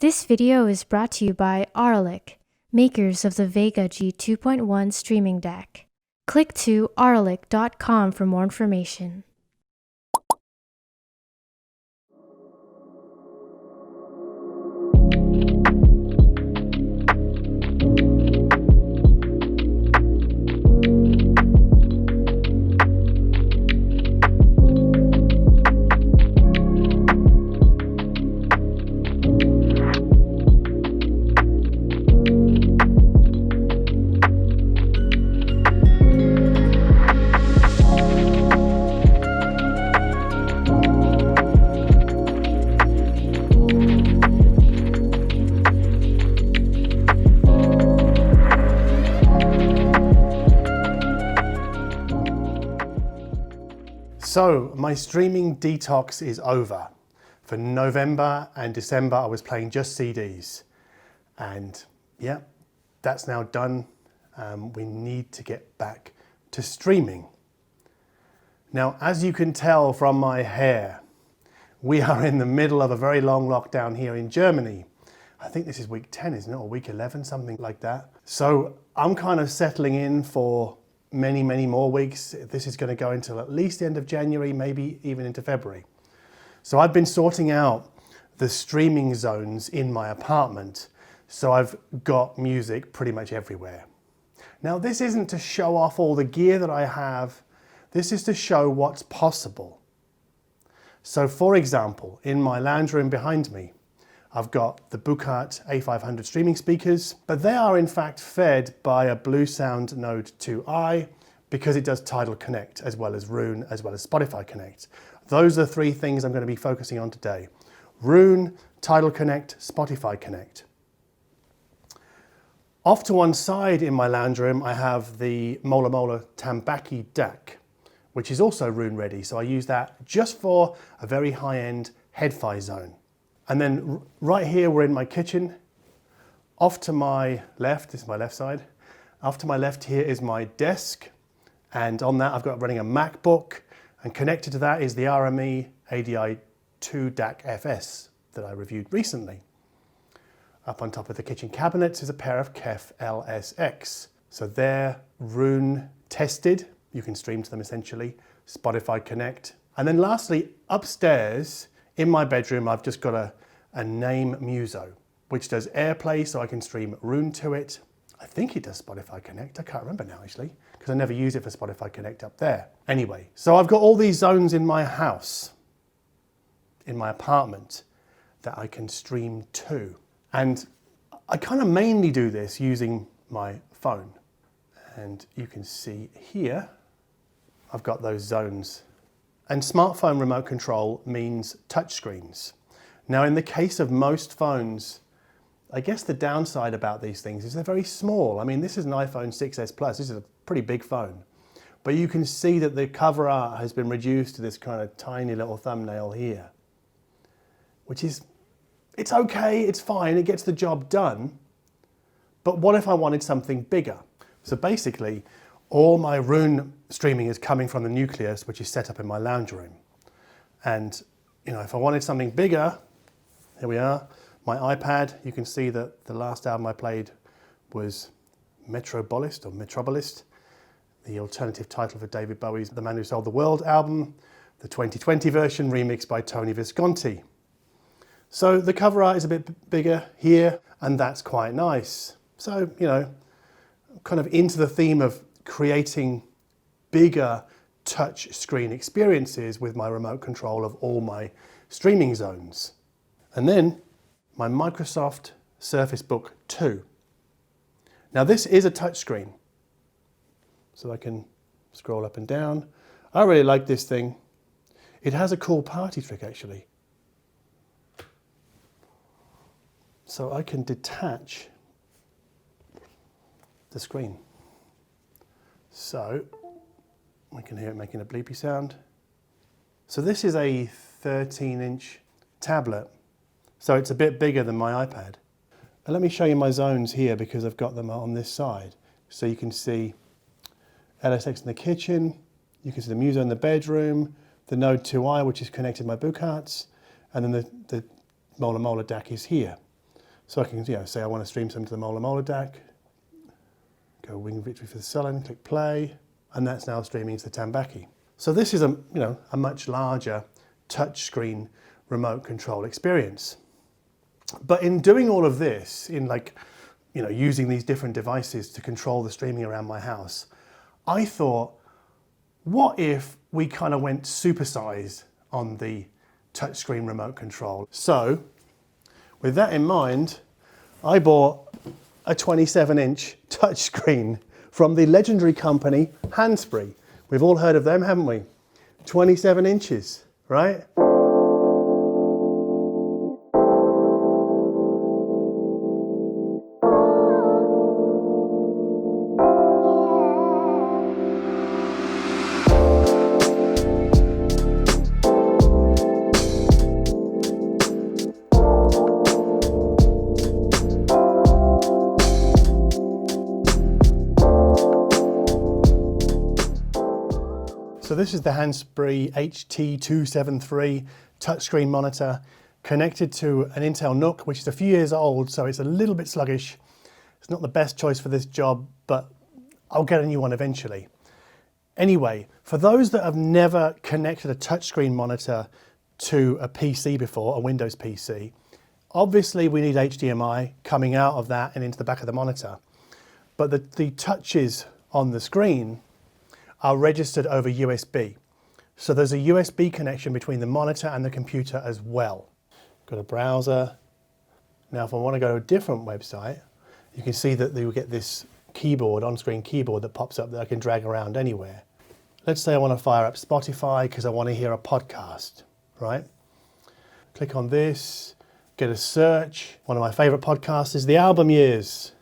This video is brought to you by Auralic, makers of the Vega G 2.1 streaming deck. Click to auralic.com for more information. So my streaming detox is over. For November and December I was playing just CDs, and yeah, that's now done. We need to get back to streaming. Now, as you can tell from my hair, we are in the middle of a very long lockdown here in Germany. I think this is week 10, isn't it, or week 11, something like that. So I'm kind of settling in for many more weeks. This is going to go until at least the end of January, maybe even into February. So I've been sorting out the streaming zones in my apartment, so I've got music pretty much everywhere. Now, this isn't to show off all the gear that I have, this is to show what's possible. So for example, in my lounge room behind me, I've got the Buchardt A500 streaming speakers, but they are in fact fed by a Bluesound Node 2i because it does Tidal Connect as well as Roon, as well as Spotify Connect. Those are three things I'm going to be focusing on today. Roon, Tidal Connect, Spotify Connect. Off to one side in my lounge room, I have the Mola Tambaqui DAC, which is also Roon ready. So I use that just for a very high-end head-fi zone. And then right here, we're in my kitchen. Off to my left, this is my left side. Off to my left here is my desk. And on that, I've got running a MacBook. And connected to that is the RME ADI2 DAC FS that I reviewed recently. Up on top of the kitchen cabinets is a pair of KEF LSX. So they're Roon tested. You can stream to them essentially. Spotify Connect. And then lastly, upstairs, in my bedroom, I've just got a Naim Mu-so, which does AirPlay, so I can stream Roon to it. I think it does Spotify Connect. I can't remember now, actually, because I never use it for Spotify Connect up there. Anyway, so I've got all these zones in my house, in my apartment, that I can stream to. And I kind of mainly do this using my phone. And you can see here, I've got those zones. And smartphone remote control means touchscreens. Now, in the case of most phones, I guess the downside about these things is they're very small. I mean, this is an iPhone 6s Plus. This is a pretty big phone. But you can see that the cover art has been reduced to this kind of tiny little thumbnail here, which is, it's okay, it's fine, it gets the job done. But what if I wanted something bigger? So basically, all my Roon streaming is coming from the Nucleus, which is set up in my lounge room. And you know, if I wanted something bigger, here we are, my iPad, you can see that the last album I played was Metrobolist, the alternative title for David Bowie's The Man Who Sold the World album, the 2020 version remixed by Tony Visconti. So the cover art is a bit bigger here, and that's quite nice. So, you know, kind of into the theme of creating bigger touch screen experiences with my remote control of all my streaming zones. And then my Microsoft Surface Book 2. Now this is a touch screen, so I can scroll up and down. I really like this thing. It has a cool party trick actually. So I can detach the screen. So we can hear it making a bleepy sound. So this is a 13-inch tablet. So it's a bit bigger than my iPad. And let me show you my zones here because I've got them on this side. So you can see LSX in the kitchen, you can see the Mu-so in the bedroom, the Node 2i, which is connected to my Buchardts, and then the Mola DAC is here. So I can, say I want to stream some to the Mola DAC, go Wing Victory for the Sullen, click play, and that's now streaming to the Tambaqui. So this is a much larger touchscreen remote control experience. But in doing all of this, in using these different devices to control the streaming around my house, I thought, what if we kind of went supersized on the touchscreen remote control? So with that in mind, I bought a 27-inch touchscreen from the legendary company HANNspree. We've all heard of them, haven't we? 27 inches, right? So this is the HANNspree HT273 touchscreen monitor connected to an Intel NUC, which is a few years old, so it's a little bit sluggish. It's not the best choice for this job, but I'll get a new one eventually. Anyway, for those that have never connected a touchscreen monitor to a PC before, a Windows PC, obviously we need HDMI coming out of that and into the back of the monitor. But the touches on the screen are registered over USB. So there's a USB connection between the monitor and the computer as well. Got a browser. Now if I want to go to a different website, you can see that you get this keyboard, on-screen keyboard that pops up that I can drag around anywhere. Let's say I want to fire up Spotify because I want to hear a podcast, right? Click on this, get a search. One of my favorite podcasts is The Album Years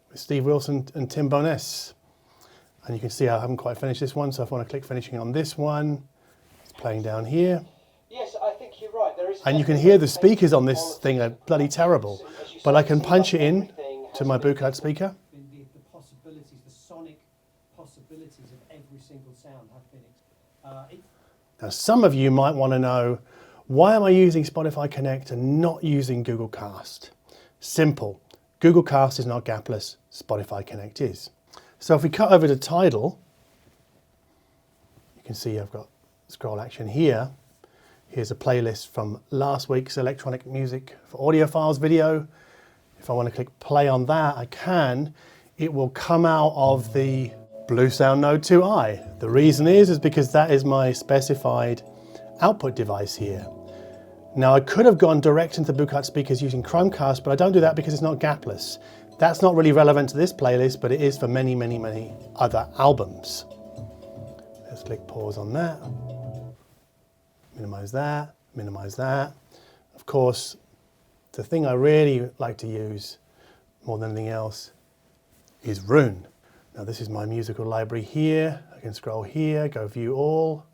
with Steve Wilson and Tim Bowness. And you can see I haven't quite finished this one, so if I want to click finishing on this one, it's playing down here. Yes, I think you're right. There is, and you can hear the speakers on this thing are bloody terrible. But I can punch it in to my Buchardt speaker. The possibilities, the sonic possibilities of every single sound have been. Now some of you might want to know, why am I using Spotify Connect and not using Google Cast? Simple. Google Cast is not gapless, Spotify Connect is. So if we cut over to Tidal, you can see I've got scroll action here. Here's a playlist from last week's electronic music for audio files video. If I want to click play on that, I can. It will come out of the Bluesound Node 2i. The reason is because that is my specified output device here. Now I could have gone direct into Buchardt speakers using Chromecast, but I don't do that because it's not gapless. That's not really relevant to this playlist, but it is for many, many, many other albums. Let's click pause on that. Minimize that, minimize that. Of course, the thing I really like to use more than anything else is Roon. Now this is my musical library here. I can scroll here, go view all.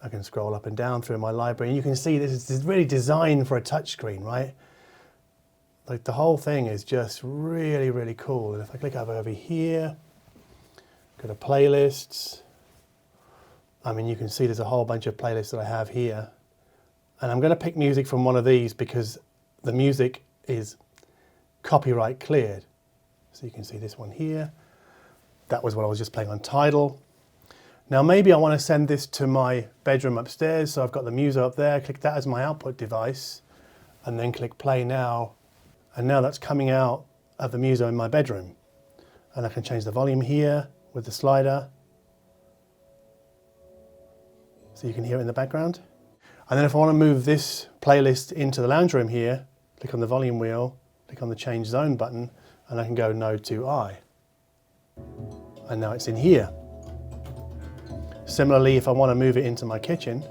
I can scroll up and down through my library, and you can see this is really designed for a touchscreen, right? Like the whole thing is just really, really cool. And if I click over here, go to playlists. I mean, you can see there's a whole bunch of playlists that I have here. And I'm going to pick music from one of these because the music is copyright cleared. So you can see this one here. That was what I was just playing on Tidal. Now maybe I want to send this to my bedroom upstairs. So I've got the Mu-so up there, click that as my output device, and then click play now. And now that's coming out of the Mu-so in my bedroom. And I can change the volume here with the slider. So you can hear it in the background. And then if I want to move this playlist into the lounge room here, click on the volume wheel, click on the change zone button, and I can go Node 2i. And now it's in here. Similarly, if I want to move it into my kitchen,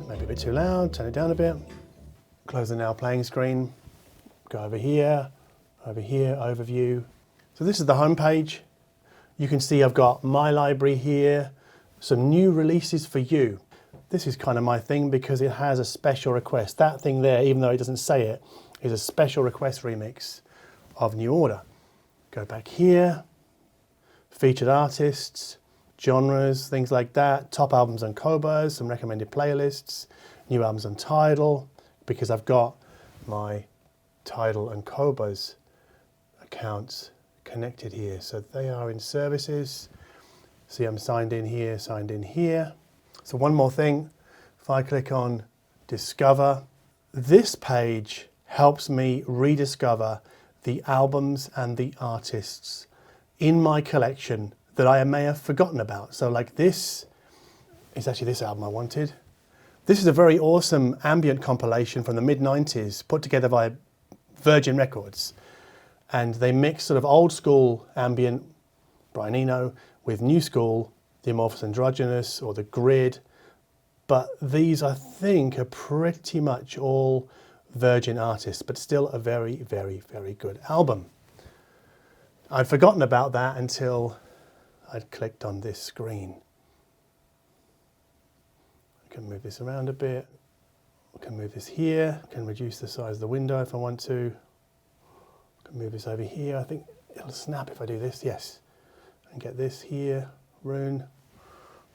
maybe a bit too loud, turn it down a bit. Close the now playing screen, go over here, overview. So this is the home page. You can see I've got my library here, some new releases for you. This is kind of my thing because it has a special request. That thing there, even though it doesn't say it, is a special request remix of New Order. Go back here, featured artists, genres, things like that, top albums on Qobuz, some recommended playlists, new albums on Tidal, because I've got my Tidal and Qobuz accounts connected here. So they are in services. See, I'm signed in here, signed in here. So one more thing, if I click on Discover, this page helps me rediscover the albums and the artists in my collection that I may have forgotten about. So like this is actually this album I wanted. This is a very awesome ambient compilation from the mid-90s put together by Virgin Records. And they mix sort of old school ambient, Brian Eno, with new school, the Amorphous Androgynous or the Grid. But these, I think, are pretty much all Virgin artists, but still a very, very, very good album. I'd forgotten about that until I'd clicked on this screen. I can move this around a bit. I can move this here. I can reduce the size of the window if I want to. I can move this over here. I think it'll snap if I do this, yes. And get this here, Roon.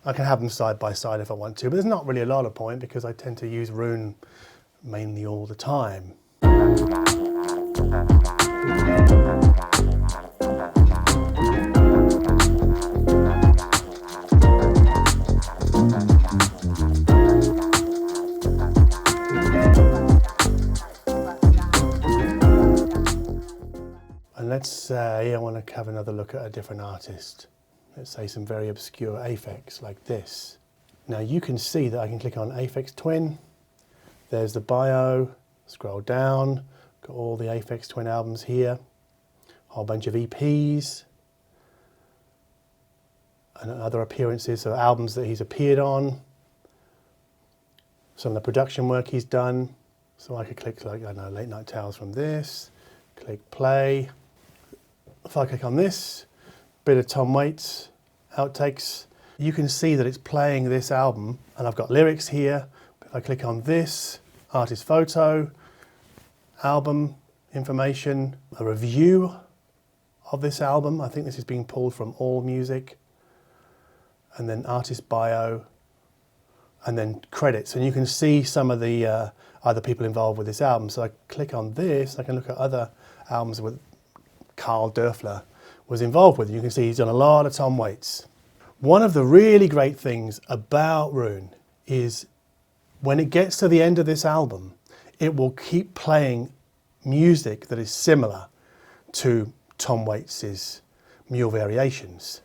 I can have them side by side if I want to, but there's not really a lot of point because I tend to use Roon mainly all the time. And let's say I want to have another look at a different artist. Let's say some very obscure Aphex like this. Now you can see that I can click on Aphex Twin. There's the bio, scroll down, got all the Aphex Twin albums here, a whole bunch of EPs and other appearances, so albums that he's appeared on, some of the production work he's done. So I could click like, I don't know, Late Night Tales from this, click play. If I click on this, bit of Tom Waits, outtakes, you can see that it's playing this album and I've got lyrics here. If I click on this, artist photo, album information, a review of this album. I think this is being pulled from AllMusic, and then artist bio, and then credits. And you can see some of the other people involved with this album. So I click on this, I can look at other albums with Carl Dörfler was involved with. You can see he's done a lot of Tom Waits. One of the really great things about Roon is when it gets to the end of this album, it will keep playing music that is similar to Tom Waits's Mule Variations.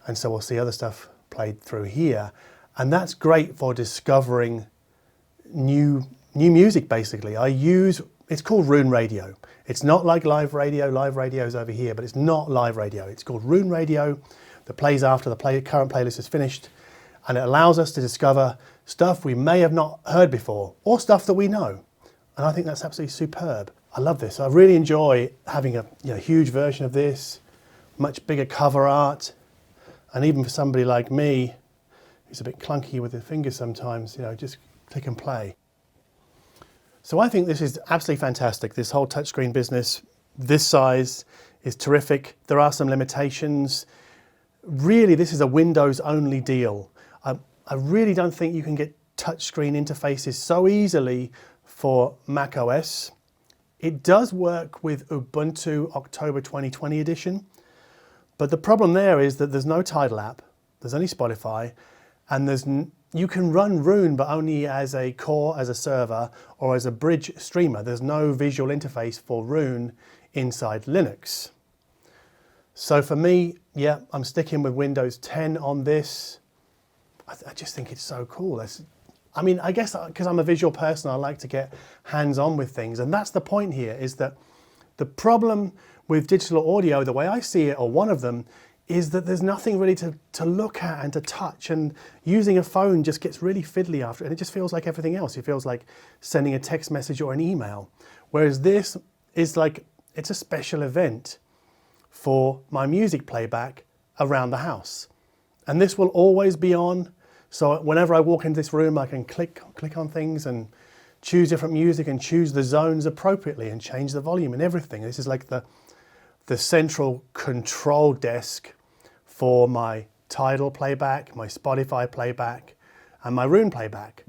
And so we'll see other stuff played through here. And that's great for discovering new music, basically. It's called Roon Radio. It's not like live radio. Live radio is over here, but it's not live radio. It's called Roon Radio that plays after the current playlist is finished. And it allows us to discover stuff we may have not heard before or stuff that we know. And I think that's absolutely superb. I love this. I really enjoy having a huge version of this, much bigger cover art. And even for somebody like me, who's a bit clunky with the fingers sometimes, just click and play. So I think this is absolutely fantastic. This whole touchscreen business, this size is terrific. There are some limitations. Really, this is a Windows only deal. I really don't think you can get touchscreen interfaces so easily for Mac OS. It does work with Ubuntu October 2020 edition, but the problem there is that there's no Tidal app, there's only Spotify, and you can run Roon, but only as a core, as a server, or as a bridge streamer. There's no visual interface for Roon inside Linux. So for me, yeah, I'm sticking with Windows 10 on this. I just think it's so cool. I guess because I'm a visual person, I like to get hands-on with things. And that's the point here, is that the problem with digital audio, the way I see it, or one of them, is that there's nothing really to look at and to touch, and using a phone just gets really fiddly after, and it just feels like everything else. It feels like sending a text message or an email. Whereas this is like, it's a special event for my music playback around the house. And this will always be on. So whenever I walk into this room, I can click on things and choose different music and choose the zones appropriately and change the volume and everything. This is like the central control desk for my Tidal playback, my Spotify playback, and my Roon playback.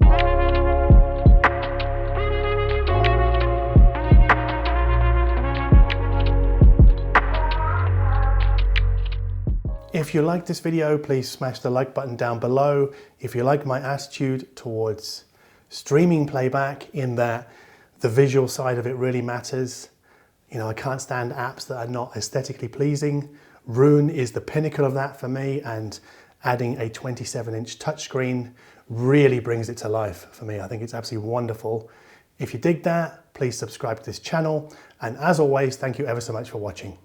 If you like this video, please smash the like button down below. If you like my attitude towards streaming playback, in that the visual side of it really matters. You know, I can't stand apps that are not aesthetically pleasing. Roon is the pinnacle of that for me, and adding a 27-inch touchscreen really brings it to life for me. I think it's absolutely wonderful. If you dig that, please subscribe to this channel. And as always, thank you ever so much for watching.